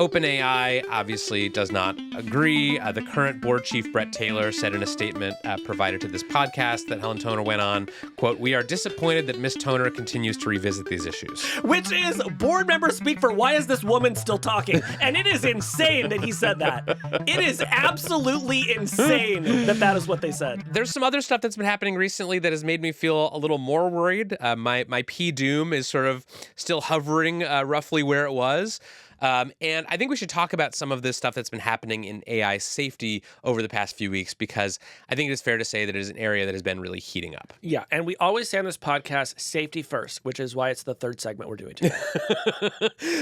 OpenAI obviously does not agree. The current board chief, Brett Taylor, said in a statement provided to this podcast that Helen Toner went on, quote, "We are disappointed that Ms. Toner continues to revisit these issues." Which is board members speak for why is this woman still talking? And it is insane that he said that. It is absolutely insane that is what they said. There's some other stuff that's been happening recently that has made me feel a little more worried. My P doom is sort of still hovering roughly where it was. And I think we should talk about some of this stuff that's been happening in AI safety over the past few weeks, because I think it is fair to say that it is an area that has been really heating up. Yeah, and we always say on this podcast, safety first, which is why it's the third segment we're doing today.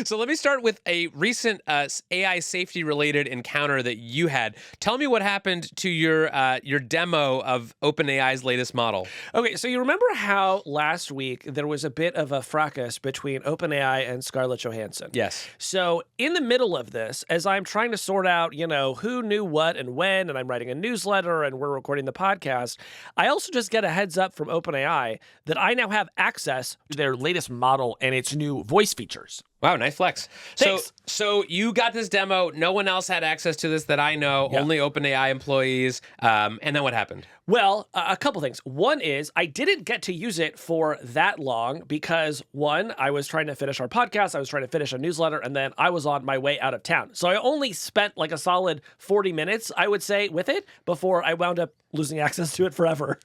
So let me start with a recent AI safety-related encounter that you had. Tell me what happened to your demo of OpenAI's latest model. Okay, so you remember how last week there was a bit of a fracas between OpenAI and Scarlett Johansson? Yes. So in the middle of this, as I'm trying to sort out, who knew what and when, and I'm writing a newsletter and we're recording the podcast, I also just get a heads up from OpenAI that I now have access to their latest model and its new voice features. Wow, nice flex. Thanks. So you got this demo. No one else had access to this that I know, Yeah. only OpenAI employees. And then what happened? Well, a couple things. One is I didn't get to use it for that long because, one, I was trying to finish our podcast, I was trying to finish a newsletter, and then I was on my way out of town. So I only spent like a solid 40 minutes, I would say, with it before I wound up losing access to it forever.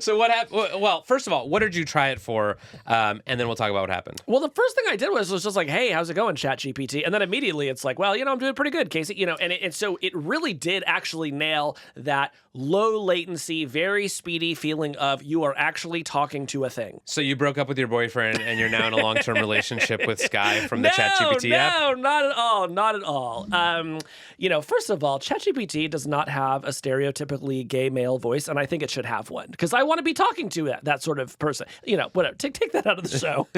So what happened? Well, first of all, what did you try it for? And then we'll talk about what happened. Well, the first thing I did was just like, hey, how's it going, ChatGPT? And then immediately it's like, well, I'm doing pretty good, Casey. And so it really did actually nail that low latency, very speedy feeling of you are actually talking to a thing. So you broke up with your boyfriend and you're now in a long-term relationship with Sky from the ChatGPT app? No, not at all. Not at all. First of all, ChatGPT does not have a stereotypically gay male voice, and I think it should have one because I want to be talking to that sort of person. Whatever. Take that out of the show.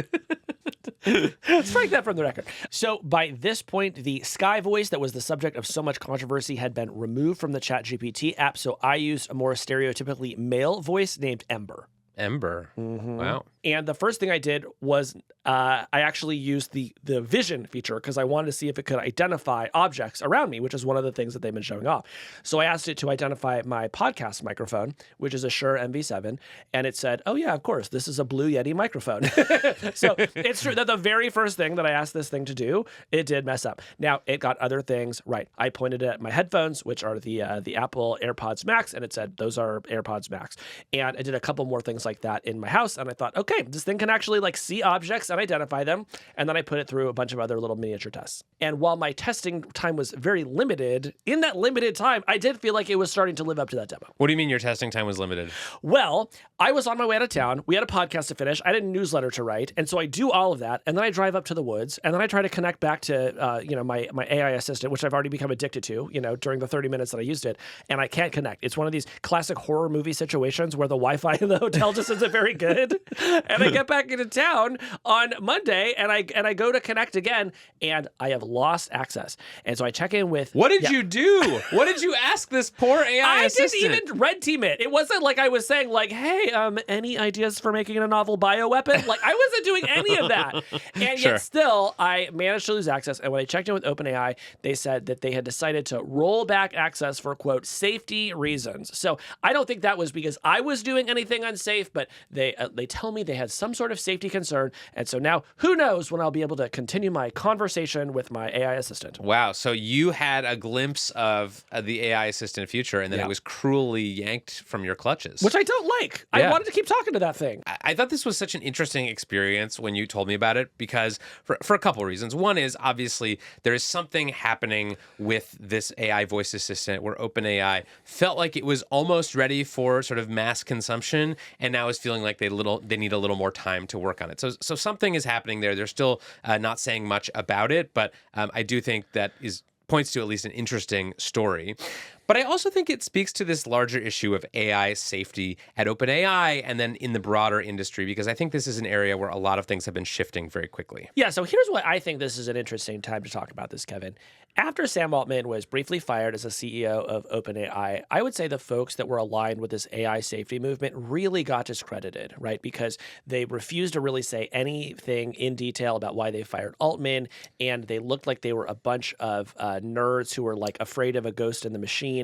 Strike that from the record. So by this point, the Sky voice that was the subject of so much controversy had been removed from the ChatGPT app, so I used a more stereotypically male voice named Ember. Ember. Mm-hmm. Wow. And the first thing I did was I actually used the vision feature because I wanted to see if it could identify objects around me, which is one of the things that they've been showing off. So I asked it to identify my podcast microphone, which is a Shure MV7, and it said, oh yeah, of course, this is a Blue Yeti microphone. So it's true that the very first thing that I asked this thing to do, it did mess up. Now, it got other things right. I pointed at my headphones, which are the Apple AirPods Max, and it said, those are AirPods Max. And I did a couple more things like that in my house, and I thought, okay, this thing can actually see objects and identify them. And then I put it through a bunch of other little miniature tests. And while my testing time was very limited, in that limited time, I did feel like it was starting to live up to that demo. What do you mean your testing time was limited? Well, I was on my way out of town. We had a podcast to finish. I had a newsletter to write. And so I do all of that. And then I drive up to the woods. And then I try to connect back to, my AI assistant, which I've already become addicted to, during the 30 minutes that I used it. And I can't connect. It's one of these classic horror movie situations where the Wi-Fi in the hotel just isn't very good. And I get back into town on Monday and I go to connect again and I have lost access. And so I check in with... What did you do? What did you ask this poor AI assistant? I didn't even red team it. It wasn't like I was saying hey, any ideas for making a novel bioweapon? I wasn't doing any of that. And Sure. yet still, I managed to lose access. And when I checked in with OpenAI, they said that they had decided to roll back access for, quote, safety reasons. So I don't think that was because I was doing anything unsafe, but they tell me they had some sort of safety concern. And so now, who knows when I'll be able to continue my conversation with my AI assistant. Wow. So you had a glimpse of the AI assistant future, and then it was cruelly yanked from your clutches. Which I don't like. Yeah. I wanted to keep talking to that thing. I thought this was such an interesting experience when you told me about it, because for a couple of reasons. One is, obviously, there is something happening with this AI voice assistant where OpenAI felt like it was almost ready for sort of mass consumption, and now is feeling like they need a little more time to work on it. So something is happening there. They're still not saying much about it, but I do think that points to at least an interesting story. But I also think it speaks to this larger issue of AI safety at OpenAI and then in the broader industry, because I think this is an area where a lot of things have been shifting very quickly. Yeah, so here's what I think this is an interesting time to talk about this, Kevin. After Sam Altman was briefly fired as a CEO of OpenAI, I would say the folks that were aligned with this AI safety movement really got discredited, right? Because they refused to really say anything in detail about why they fired Altman, and they looked like they were a bunch of nerds who were like afraid of a ghost in the machine.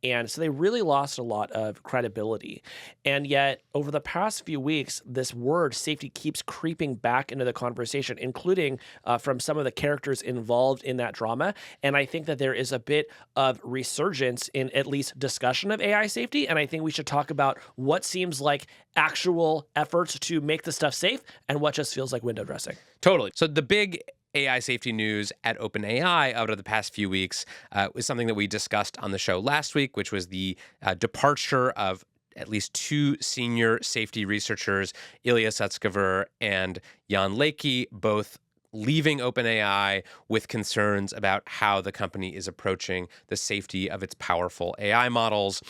And so they really lost a lot of credibility. And yet, over the past few weeks, this word safety keeps creeping back into the conversation, including from some of the characters involved in that drama. And I think that there is a bit of resurgence in at least discussion of AI safety. And I think we should talk about what seems like actual efforts to make the stuff safe and what just feels like window dressing. Totally. So the big AI safety news at OpenAI out of the past few weeks was something that we discussed on the show last week, which was the departure of at least two senior safety researchers, Ilya Sutskever and Jan Leike, both leaving OpenAI with concerns about how the company is approaching the safety of its powerful AI models.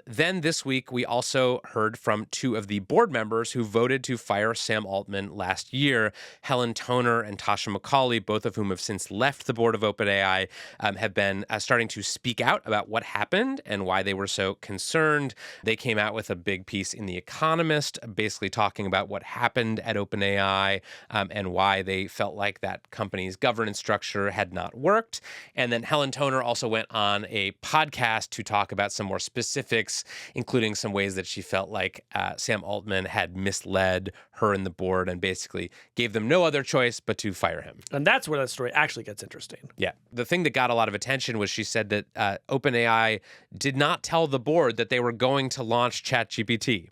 Then this week, we also heard from two of the board members who voted to fire Sam Altman last year. Helen Toner and Tasha McCauley, both of whom have since left the board of OpenAI, have been starting to speak out about what happened and why they were so concerned. They came out with a big piece in The Economist, basically talking about what happened at OpenAI and why they felt like that company's governance structure had not worked. And then Helen Toner also went on a podcast to talk about some more specifics, including some ways that she felt like Sam Altman had misled her and the board and basically gave them no other choice but to fire him. And that's where that story actually gets interesting. Yeah. The thing that got a lot of attention was she said that OpenAI did not tell the board that they were going to launch ChatGPT,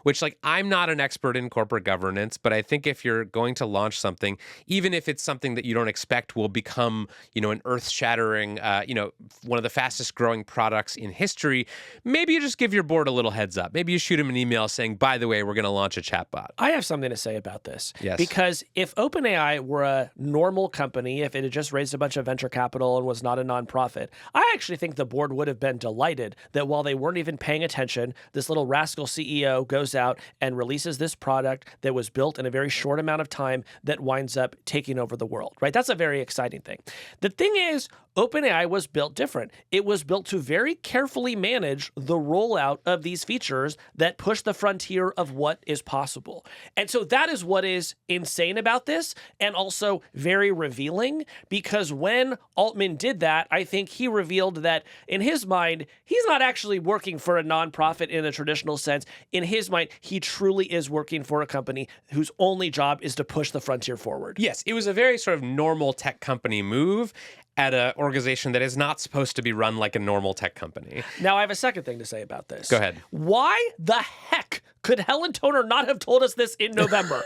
which, like, I'm not an expert in corporate governance, but I think if you're going to launch something, even if it's something that you don't expect will become, an earth-shattering, one of the fastest growing products in history, maybe you just give your board a little heads up. Maybe you shoot them an email saying, by the way, we're going to launch a chatbot. I have something to say about this. Yes. Because if OpenAI were a normal company, if it had just raised a bunch of venture capital and was not a nonprofit, I actually think the board would have been delighted that while they weren't even paying attention, this little rascal CEO goes out and releases this product that was built in a very short amount of time that winds up taking over the world, right? That's a very exciting thing. The thing is, OpenAI was built different. It was built to very carefully manage the rollout of these features that push the frontier of what is possible. And so that is what is insane about this, and also very revealing, because when Altman did that, I think he revealed that in his mind, he's not actually working for a nonprofit in a traditional sense. In his mind, he truly is working for a company whose only job is to push the frontier forward. Yes, it was a very sort of normal tech company move at an organization that is not supposed to be run like a normal tech company. Now, I have a second thing to say about this. Go ahead. Why the heck could Helen Toner not have told us this in November?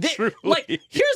Here's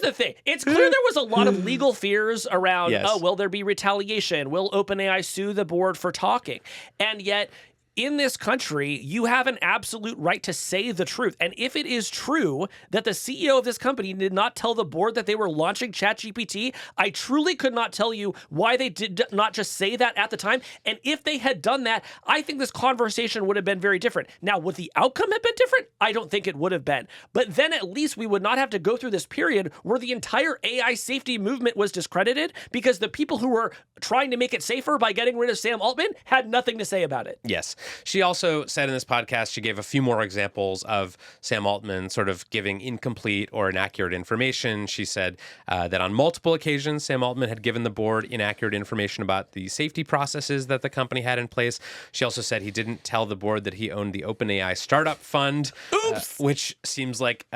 the thing. It's clear there was a lot of legal fears around, Yes. will there be retaliation? Will OpenAI sue the board for talking? And yet, in this country, you have an absolute right to say the truth. And if it is true that the CEO of this company did not tell the board that they were launching ChatGPT, I truly could not tell you why they did not just say that at the time. And if they had done that, I think this conversation would have been very different. Now, would the outcome have been different? I don't think it would have been. But then at least we would not have to go through this period where the entire AI safety movement was discredited because the people who were trying to make it safer by getting rid of Sam Altman had nothing to say about it. Yes. She also said in this podcast, she gave a few more examples of Sam Altman sort of giving incomplete or inaccurate information. She said that on multiple occasions, Sam Altman had given the board inaccurate information about the safety processes that the company had in place. She also said he didn't tell the board that he owned the OpenAI startup fund, which seems like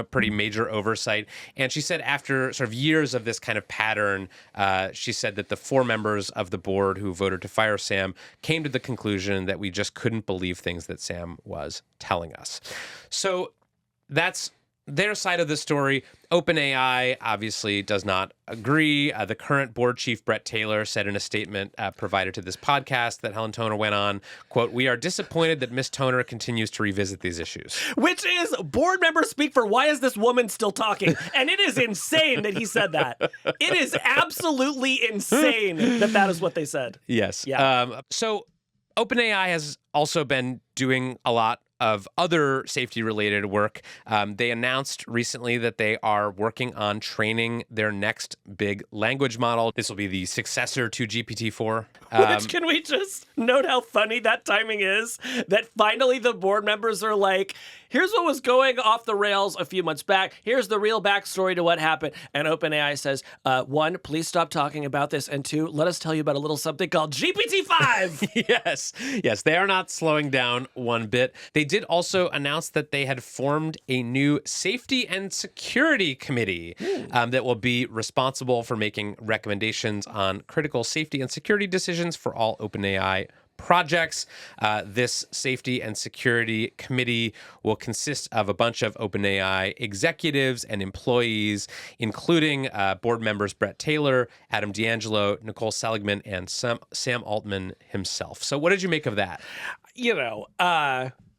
pretty major oversight. And she said after sort of years of this kind of pattern, she said that the four members of the board who voted to fire Sam came to the conclusion that we just couldn't believe things that Sam was telling us. So that's their side of the story. OpenAI obviously does not agree. The current board chief, Brett Taylor, said in a statement provided to this podcast that Helen Toner went on, quote, "We are disappointed that Ms. Toner continues to revisit these issues." Which is, board members speak for why is this woman still talking? And it is insane that he said that. It is absolutely insane that that is what they said. Yes. Yeah. So OpenAI has also been doing a lot of other safety-related work. They announced recently that they are working on training their next big language model. This will be the successor to GPT-4. Which, can we just note how funny that timing is? That finally the board members are like, here's what was going off the rails a few months back. Here's the real backstory to what happened. And OpenAI says, one, please stop talking about this. And two, let us tell you about a little something called GPT-5. Yes, they are not slowing down one bit. They did also announce that they had formed a new safety and security committee that will be responsible for making recommendations on critical safety and security decisions for all OpenAI projects. This safety and security committee will consist of a bunch of OpenAI executives and employees, including board members Brett Taylor, Adam D'Angelo, Nicole Seligman, and Sam Altman himself. So what did you make of that?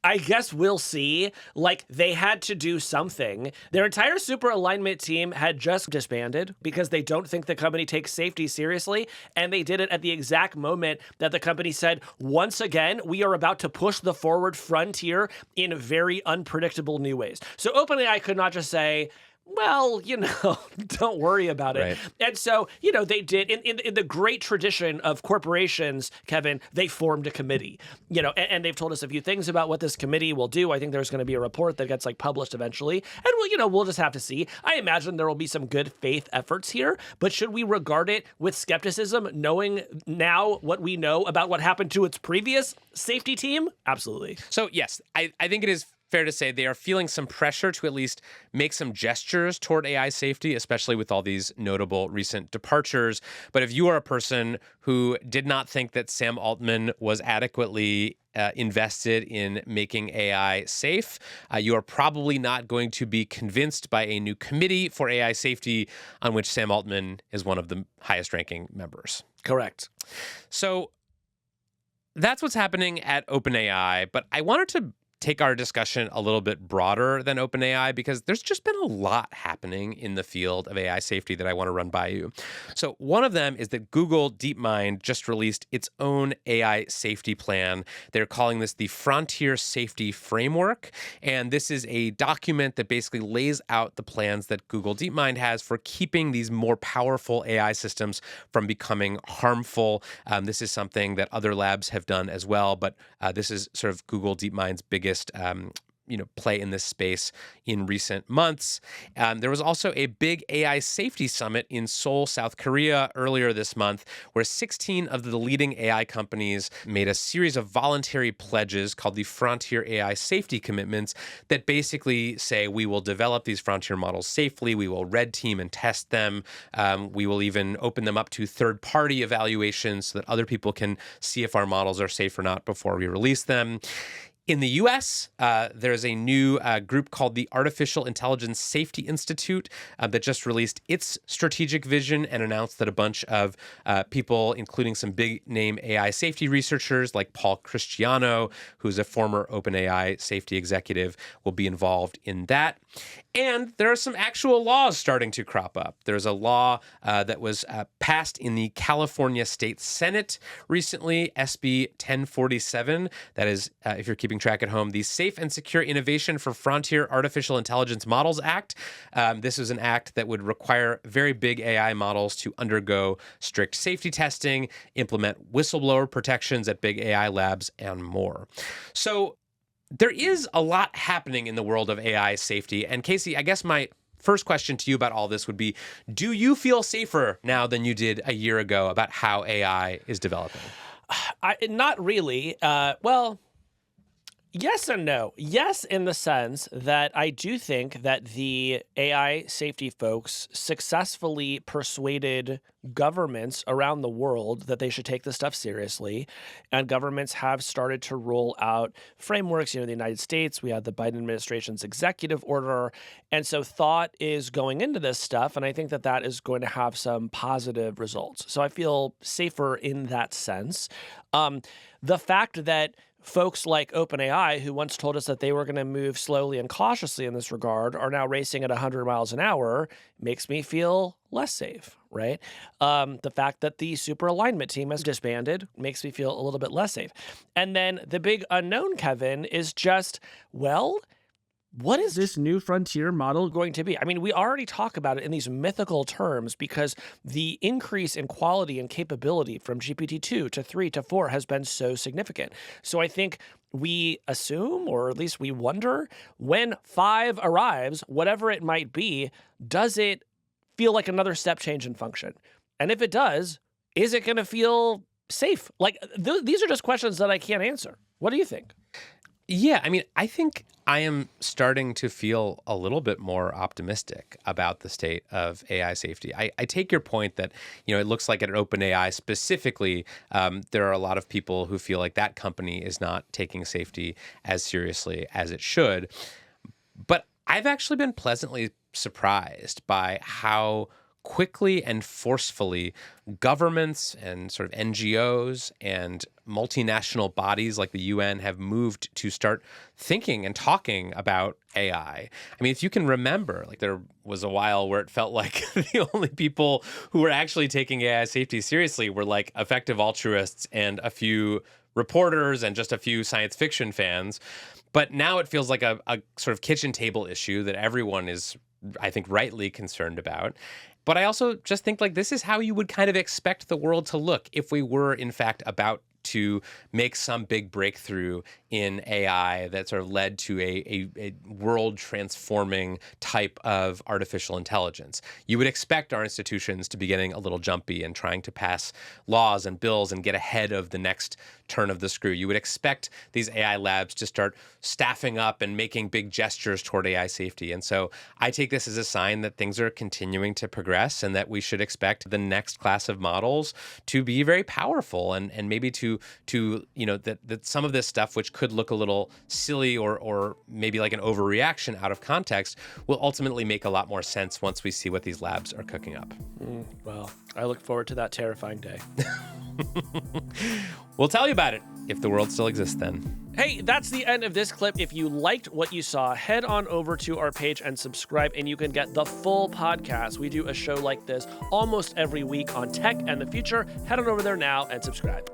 I guess we'll see. Like, they had to do something. Their entire super alignment team had just disbanded because they don't think the company takes safety seriously. And they did it at the exact moment that the company said, once again, we are about to push the forward frontier in very unpredictable new ways. So OpenAI could not just say, well, don't worry about it. Right. And so, they did, in the great tradition of corporations, Kevin, they formed a committee, and they've told us a few things about what this committee will do. I think there's going to be a report that gets published eventually. And we'll just have to see. I imagine there will be some good faith efforts here, but should we regard it with skepticism, knowing now what we know about what happened to its previous safety team? Absolutely. So yes, I think it is fair to say they are feeling some pressure to at least make some gestures toward AI safety, especially with all these notable recent departures. But if you are a person who did not think that Sam Altman was adequately invested in making AI safe, you are probably not going to be convinced by a new committee for AI safety on which Sam Altman is one of the highest ranking members. Correct. So that's what's happening at OpenAI, but I wanted to take our discussion a little bit broader than OpenAI because there's just been a lot happening in the field of AI safety that I want to run by you. So one of them is that Google DeepMind just released its own AI safety plan. They're calling this the Frontier Safety Framework, and this is a document that basically lays out the plans that Google DeepMind has for keeping these more powerful AI systems from becoming harmful. This is something that other labs have done as well, but this is sort of Google DeepMind's biggest play in this space in recent months. There was also a big AI safety summit in Seoul, South Korea earlier this month, where 16 of the leading AI companies made a series of voluntary pledges called the Frontier AI Safety Commitments that basically say we will develop these frontier models safely, we will red team and test them, we will even open them up to third-party evaluations so that other people can see if our models are safe or not before we release them. In the U.S., there's a new group called the Artificial Intelligence Safety Institute that just released its strategic vision and announced that a bunch of people, including some big-name AI safety researchers like Paul Christiano, who's a former OpenAI safety executive, will be involved in that. And there are some actual laws starting to crop up. There's a law that was passed in the California State Senate recently, SB 1047. That is, if you're keeping track at home, the Safe and Secure Innovation for Frontier Artificial Intelligence Models Act. This is an act that would require very big AI models to undergo strict safety testing, implement whistleblower protections at big AI labs, and more. So there is a lot happening in the world of AI safety. And Casey, I guess my first question to you about all this would be, do you feel safer now than you did a year ago about how AI is developing? Not really. Well, yes and no. Yes, in the sense that I do think that the AI safety folks successfully persuaded governments around the world that they should take this stuff seriously. And governments have started to roll out frameworks. In the United States, we had the Biden administration's executive order. And so thought is going into this stuff. And I think that that is going to have some positive results. So I feel safer in that sense. The fact that folks like OpenAI, who once told us that they were going to move slowly and cautiously in this regard, are now racing at 100 miles an hour, makes me feel less safe, right? The fact that the super alignment team has disbanded makes me feel a little bit less safe. And then the big unknown, Kevin, is just, well, what is this new frontier model going to be? I mean, we already talk about it in these mythical terms because the increase in quality and capability from GPT-2 to 3 to 4 has been so significant. So I think we assume, or at least we wonder, when 5 arrives, whatever it might be, does it feel like another step change in function? And if it does, is it going to feel safe? Like, these are just questions that I can't answer. What do you think? Yeah, I mean, I think I am starting to feel a little bit more optimistic about the state of AI safety. I take your point that, it looks like at OpenAI specifically, there are a lot of people who feel like that company is not taking safety as seriously as it should. But I've actually been pleasantly surprised by how quickly and forcefully governments and sort of NGOs and multinational bodies like the UN have moved to start thinking and talking about AI. I mean, if you can remember, like there was a while where it felt like the only people who were actually taking AI safety seriously were like effective altruists and a few reporters and just a few science fiction fans. But now it feels like a sort of kitchen table issue that everyone is, I think, rightly concerned about. But I also just think like this is how you would kind of expect the world to look if we were, in fact, about to make some big breakthrough in AI that sort of led to a world-transforming type of artificial intelligence. You would expect our institutions to be getting a little jumpy and trying to pass laws and bills and get ahead of the next turn of the screw. You would expect these AI labs to start staffing up and making big gestures toward AI safety. And so I take this as a sign that things are continuing to progress and that we should expect the next class of models to be very powerful and maybe to that some of this stuff, which could look a little silly or maybe like an overreaction out of context, will ultimately make a lot more sense once we see what these labs are cooking up. Well, I look forward to that terrifying day. We'll tell you about it if the world still exists then. Hey, that's the end of this clip. If you liked what you saw, head on over to our page and subscribe, and you can get the full podcast. We do a show like this almost every week on tech and the future. Head on over there now and subscribe.